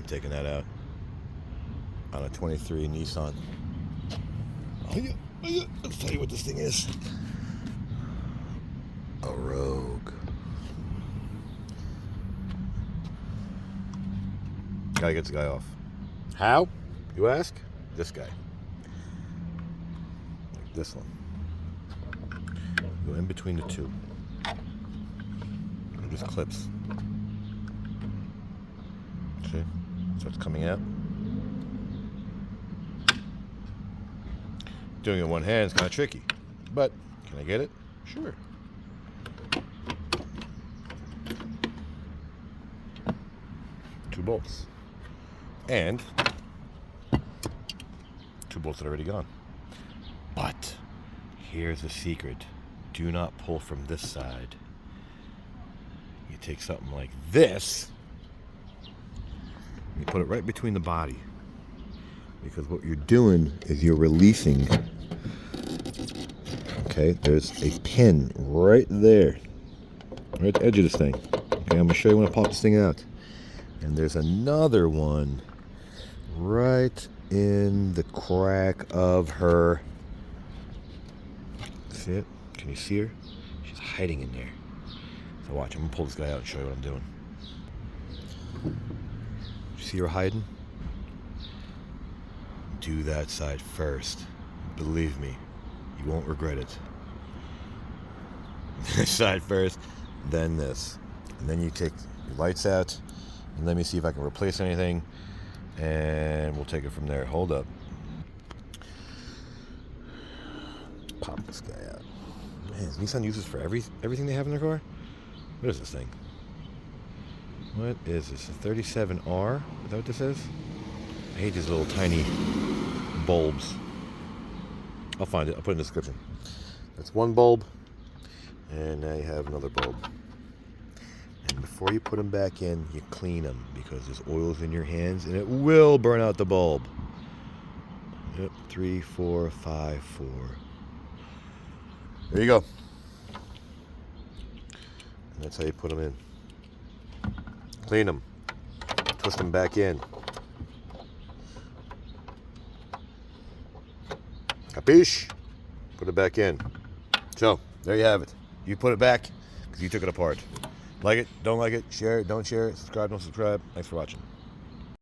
taking that out on a 23 Nissan. Oh, yeah. Let's tell you what this thing is. A Rogue. Gotta get this guy off. How? You ask? This guy. Like this one. Go in between the two. It just clips. See? So it's coming out. Doing it in one hand is kind of tricky. But, can I get it? Sure. Two bolts. And 2 bolts that are already gone. But here's the secret. Do not pull from this side. You take something like this, you put it right between the body. Because what you're doing is you're releasing. Okay, there's a pin right there. Right at the edge of this thing. Okay, I'm going to show you when I pop this thing out. And there's another one right in the crack of her. See it? Can you see her? She's hiding in there. So watch, I'm gonna pull this guy out and show you what I'm doing. You see her hiding? Do that side first. Believe me, you won't regret it. This side first, then this. And then you take your lights out, and let me see if I can replace anything, and we'll take it from there. Hold up. Pop this guy out. Man, Nissan uses for everything they have in their car? What is this thing? What is this? A 37R? Is that what this is? I hate these little tiny bulbs. I'll find it. I'll put it in the description. That's one bulb, and I have another bulb. And before you put them back in, you clean them because there's oils in your hands and it will burn out the bulb. Yep, 3, 4, 5, 4. There you go. And that's how you put them in. Clean them. Twist them back in. Capiche? Put it back in. So, there you have it. You put it back because you took it apart. Like it, don't like it, share it, don't share it, subscribe, don't subscribe. Thanks for watching.